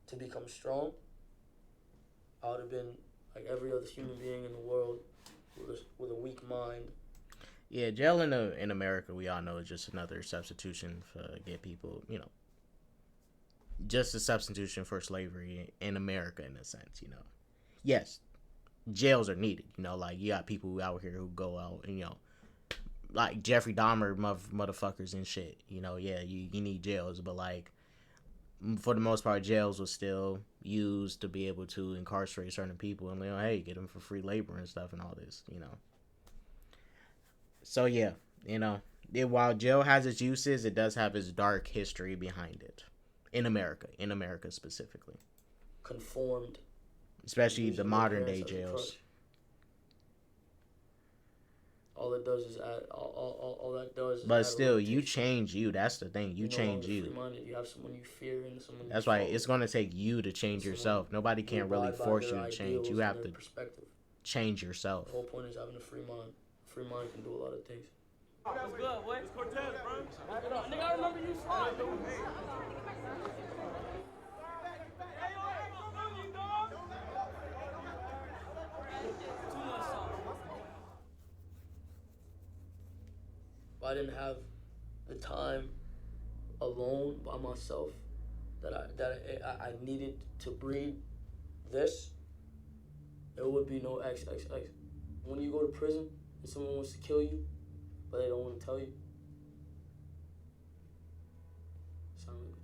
to become strong, I would have been like every other human being in the world with a weak mind. Yeah, jail in America, we all know, is just another substitution for get people, just a substitution for slavery in America, in a sense, Yes, jails are needed, like you got people out here who go out and, like Jeffrey Dahmer motherfuckers and shit, yeah, you need jails, but like, for the most part, jails was still used to be able to incarcerate certain people and, hey, get them for free labor and stuff and all this, So yeah, while jail has its uses, it does have its dark history behind it. In America specifically. Conformed. Especially the modern day jails. All it does is add, all that does is But still, you change you. That's the thing. You change you. You have someone you fear and someone That's why it's going to take you to change yourself. Nobody can really force you to change. You have to change yourself. The whole point is having a free mind. A free mind can do a lot of things. What's good, boy? It's Cortez, bro. Nigga, I remember you slide. If I didn't have the time alone by myself that I needed to breed this, there would be no XXX. When you go to prison and someone wants to kill you, but they don't want to tell you, sign language.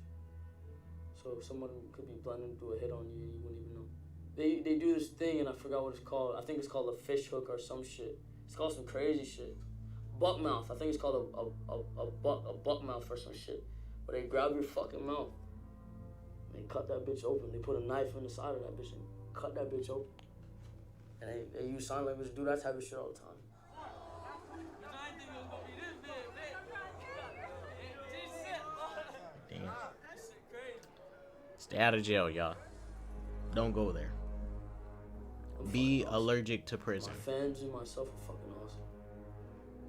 So someone could be planning to do a hit on you and you wouldn't even know. They do this thing and I forgot what it's called. I think it's called a fish hook or some shit. It's called some crazy shit. Buck mouth. I think it's called a buck mouth or some shit. Where they grab your fucking mouth. And they cut that bitch open. They put a knife in the side of that bitch and cut that bitch open. And they use sign language to do that type of shit all the time. Damn. Stay out of jail, y'all. Don't go there. Be allergic to prison. My fans and myself are fucking awesome.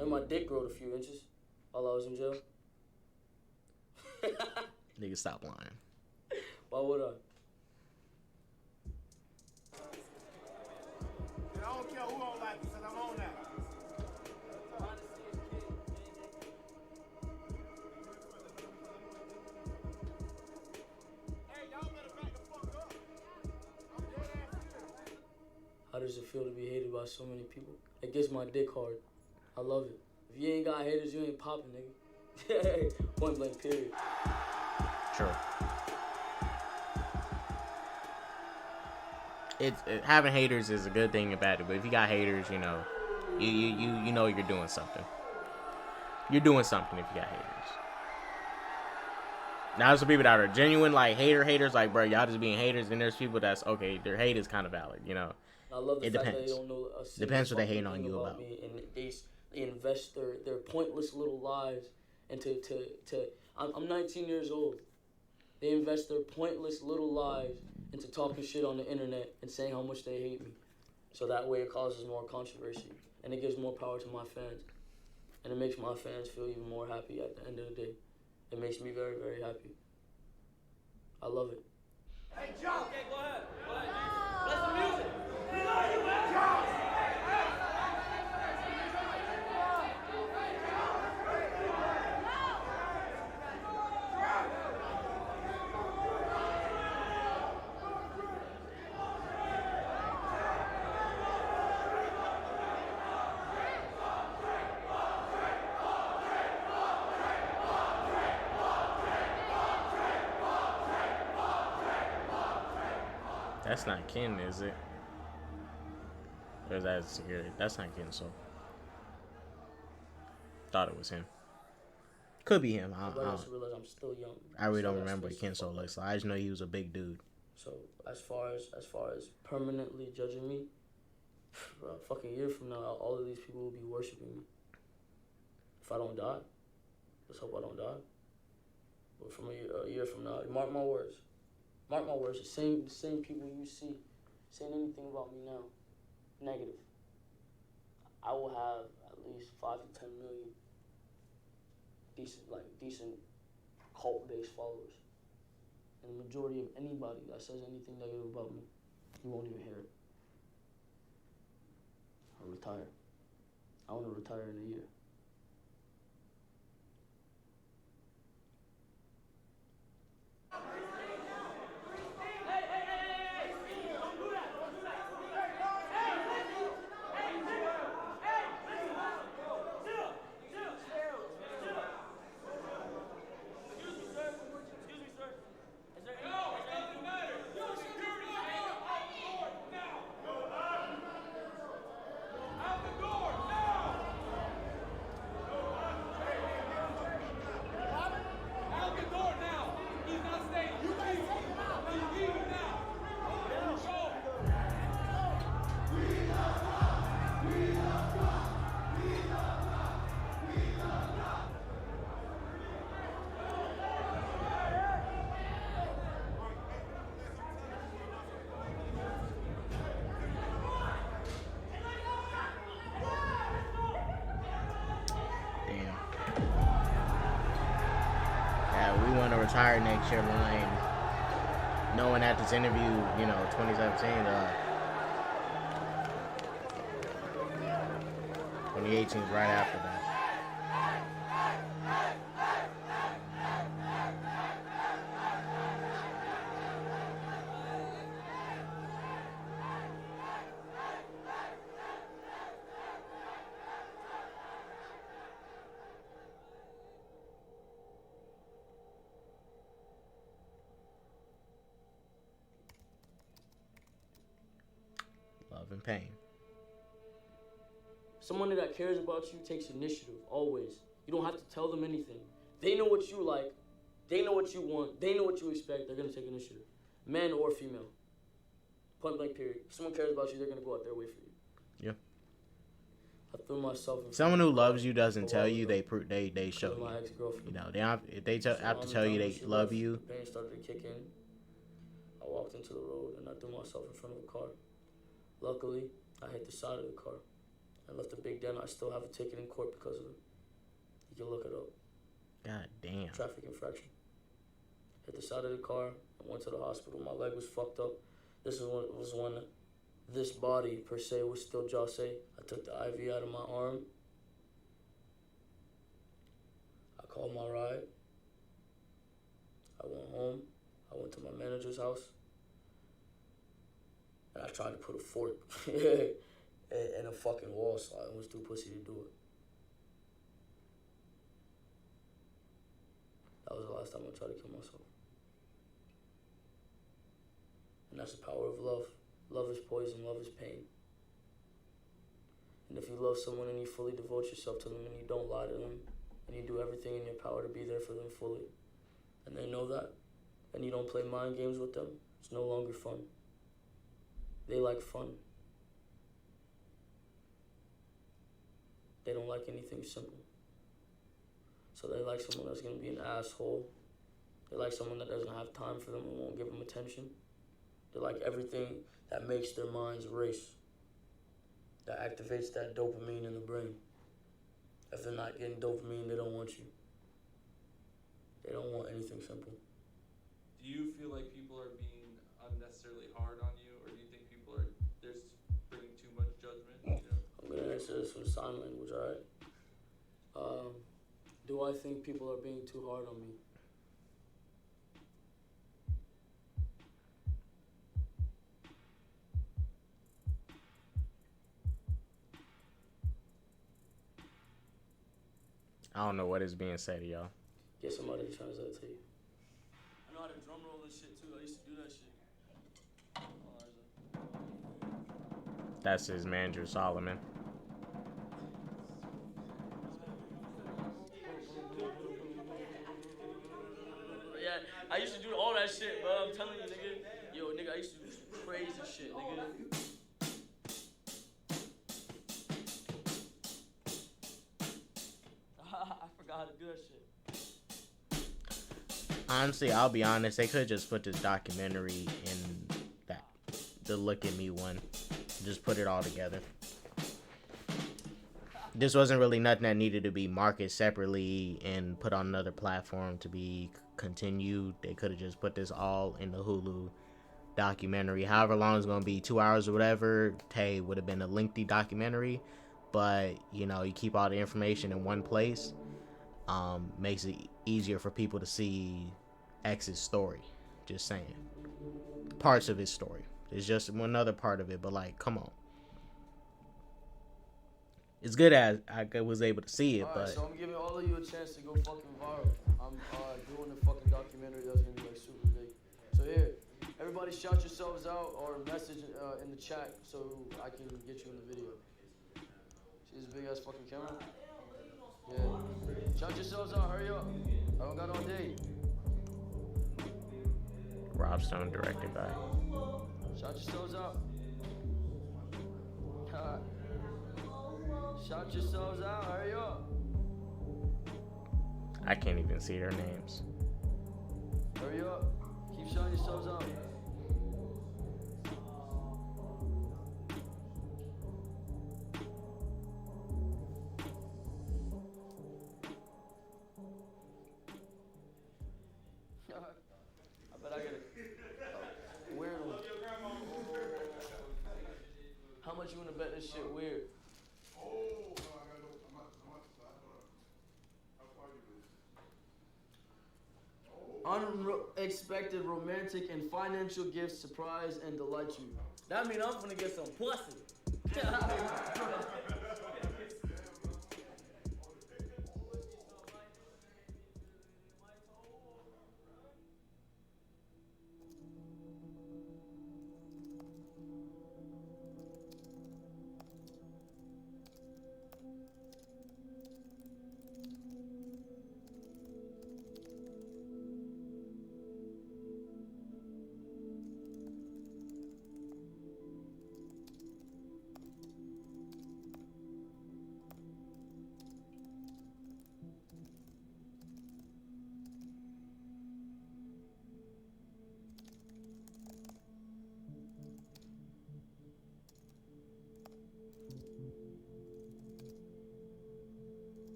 And my dick growed a few inches while I was in jail. Nigga, stop lying. Why would I? I don't care who don't like it, because I'm on that. Hey, y'all better back the fuck up. I'm dead ass serious. How does it feel to be hated by so many people? It gets my dick hard. I love it. If you ain't got haters, you ain't popping, nigga. Point blank, period. True. Having haters is a good thing and bad, but if you got haters, you know you're doing something. You're doing something if you got haters. Now there's some people that are genuine, like haters, like bro, y'all just being haters, and there's people that's okay, their hate is kind of valid, you know. I love the it fact depends. That they don't know a depends what they hating on you about. Me, and they invest their pointless little lives into I'm 19 years old. They invest their pointless little lives into talking shit on the internet and saying how much they hate me. So that way it causes more controversy. And it gives more power to my fans. And it makes my fans feel even more happy at the end of the day. It makes me very, very happy. I love it. Hey, John! Okay, go ahead. Go ahead. Play some music. John! That's not Ken, is it? Or is that security? That's not Ken, so. Thought it was him. Could be him. I realize I'm still young. I really don't remember what Ken so looks like. I just know he was a big dude. So as far as permanently judging me, a fucking year from now, all of these people will be worshiping me. If I don't die, let's hope I don't die. But from a year from now, mark my words. Mark my words. The same people you see saying anything about me now, negative. I will have at least 5 to 10 million decent cult-based followers. And the majority of anybody that says anything negative about me, you won't even hear it. I'll retire. I want to retire in a year. Retire next year, line. Knowing at this interview, 2017, 2018 is right after that. And pain. Someone that cares about you takes initiative, always. You don't have to tell them anything. They know what you like. They know what you want. They know what you expect. They're going to take initiative. Man or female. Point blank period. If someone cares about you, they're going to go out their way for you. Yeah. I threw myself in someone who loves you doesn't tell you, they show you. My ex-girlfriend. They have to tell you they love you. The pain started to kick in. I walked into the road and I threw myself in front of a car. Luckily, I hit the side of the car. I left a big dent. I still have a ticket in court because of it. You can look it up. God damn. Traffic infraction. Hit the side of the car. I went to the hospital. My leg was fucked up. This was when this body, per se, was still jose. I took the IV out of my arm. I called my ride. I went home. I went to my manager's house. And I tried to put a fork in a fucking wall slide. I was too pussy to do it. That was the last time I tried to kill myself. And that's the power of love. Love is poison, love is pain. And if you love someone and you fully devote yourself to them and you don't lie to them and you do everything in your power to be there for them fully, and they know that, and you don't play mind games with them, it's no longer fun. They like fun. They don't like anything simple. So they like someone that's going to be an asshole. They like someone that doesn't have time for them and won't give them attention. They like everything that makes their minds race, that activates that dopamine in the brain. If they're not getting dopamine, they don't want you. They don't want anything simple. Do you feel like people are being unnecessarily hard on you, or do you think people are just bringing too much judgment? I'm going to answer this with sign language, all right? Do I think people are being too hard on me? I don't know what is being said to y'all. Get somebody to translate to you. I know how to drum roll and shit too. I used to do that shit. That's his manager, Solomon. Yeah, I used to do all that shit, bro. I'm telling you, nigga. Yo, nigga, I used to do some crazy shit, nigga. shit. Honestly, I'll be honest. They could just put this documentary in the Look at Me one. Just put it all together. This wasn't really nothing that needed to be marketed separately and put on another platform to be continued. They could have just put this all in the Hulu documentary. However long it's going to be, 2 hours or whatever, hey, would have been a lengthy documentary. But, you keep all the information in one place. Makes it easier for people to see X's story. Just saying. Parts of his story. It's just another part of it, but come on. It's good as I was able to see it, but... So I'm giving all of you a chance to go fucking viral. I'm doing a fucking documentary that's gonna be super big. So here, everybody shout yourselves out or message in the chat so I can get you in the video. See this big ass fucking camera? Yeah. Shout yourselves out, hurry up. I don't got all day. Rob Stone directed by. Shout yourselves out. Shout yourselves out, hurry up. I can't even see their names. Hurry up. Keep shouting yourselves out. I bet I got a weird one. How much you wanna bet this shit weird? Unexpected romantic and financial gifts surprise and delight you. That mean I'm gonna get some pussy.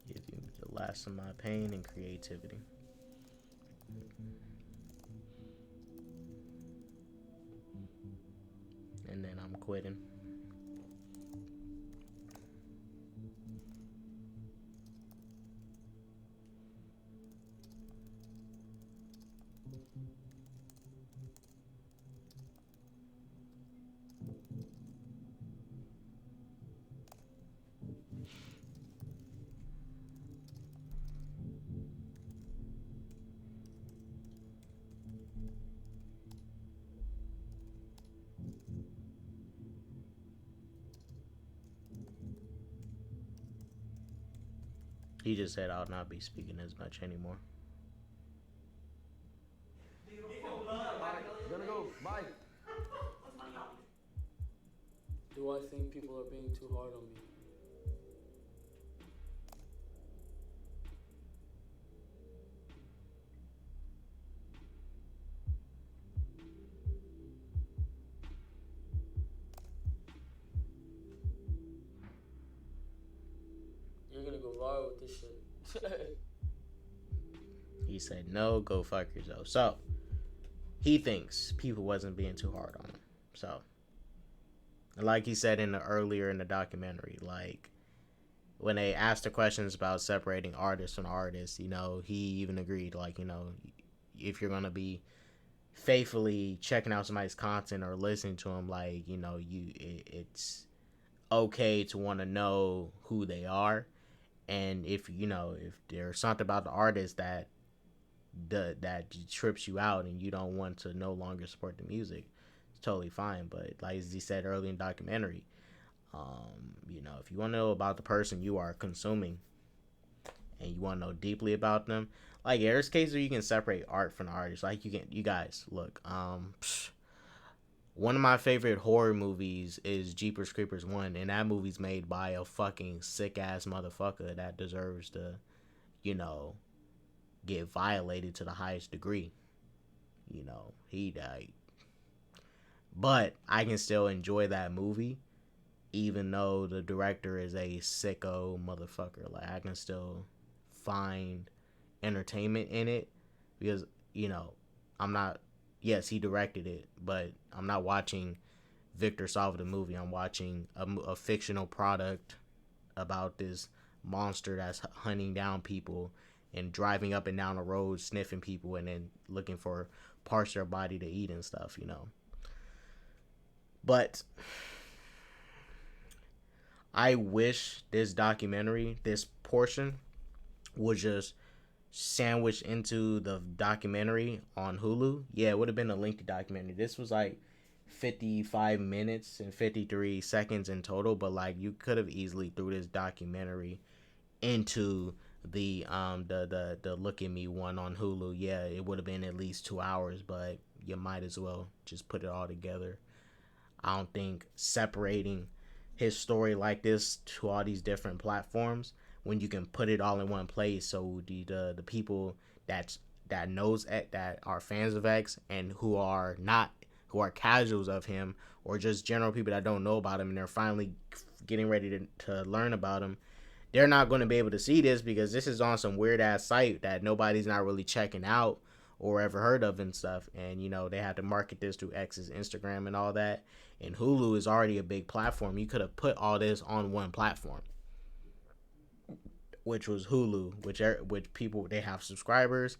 Give you the last of my pain and creativity. And then I'm quitting. He just said I'll not be speaking as much anymore. Gonna go. Bye. Do I think people are being too hard on me? You're gonna go viral with this shit. He said, no, go fuck yourself. So, he thinks people wasn't being too hard on him. So, like he said earlier in the documentary, like, when they asked the questions about separating artists from artists, he even agreed, like, if you're going to be faithfully checking out somebody's content or listening to them, like, it's okay to want to know who they are And if there's something about the artist that trips you out and you don't want to no longer support the music, it's totally fine. But like as he said earlier in the documentary, if you want to know about the person you are consuming and you want to know deeply about them, like there's cases where you can separate art from the artist. Like you guys look, one of my favorite horror movies is Jeepers Creepers 1, and that movie's made by a fucking sick ass motherfucker that deserves to, get violated to the highest degree. He died. But I can still enjoy that movie, even though the director is a sicko motherfucker. Like, I can still find entertainment in it because, I'm not, yes, he directed it, but I'm not watching Victor solve the movie. I'm watching a fictional product about this monster that's hunting down people and driving up and down the road, sniffing people, and then looking for parts of their body to eat and stuff, But I wish this documentary, this portion, would just sandwich into the documentary on Hulu. Yeah, it would have been a lengthy documentary. This was like 55 minutes and 53 seconds in total, but like you could have easily threw this documentary into the Look at Me one on Hulu. Yeah, it would have been at least 2 hours, but you might as well just put it all together. I don't think separating his story like this to all these different platforms, when you can put it all in one place, so the people that knows that are fans of X and who are casuals of him, or just general people that don't know about him and they're finally getting ready to learn about him, they're not going to be able to see this because this is on some weird ass site that nobody's not really checking out or ever heard of and stuff. And they had to market this through X's Instagram and all that. And Hulu is already a big platform. You could have put all this on one platform, which was Hulu, which people, they have subscribers,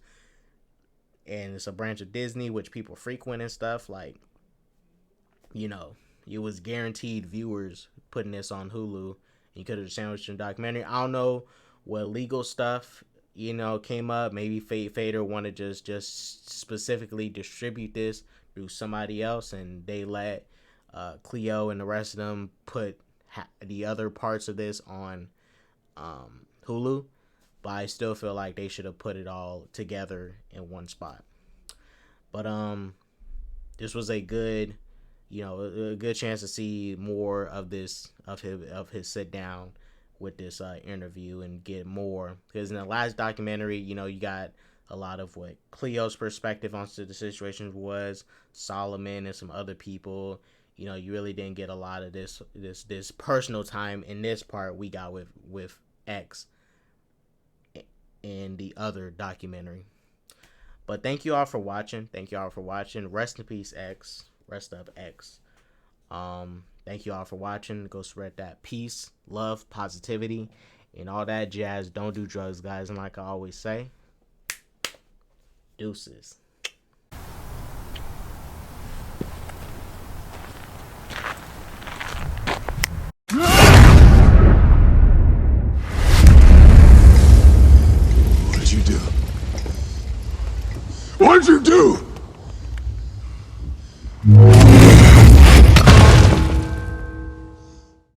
and it's a branch of Disney which people frequent and stuff. Like, it was guaranteed viewers putting this on Hulu. You could have sandwiched in a documentary. I don't know what legal stuff, came up. Maybe Fader wanted to just specifically distribute this through somebody else, and they let Cleo and the rest of them put the other parts of this on Hulu. But I still feel like they should have put it all together in one spot. But this was a good chance to see more of this of his sit down with this interview and get more, because in the last documentary, you got a lot of what Cleo's perspective on the situation was, Solomon and some other people. You really didn't get a lot of this personal time in this part we got with X in the other documentary. But thank you all for watching. Rest in peace, X. Rest up, X. Thank you all for watching. Go spread that peace, love, positivity, and all that jazz. Don't do drugs, guys. And like I always say, deuces. What did you do? What did you do?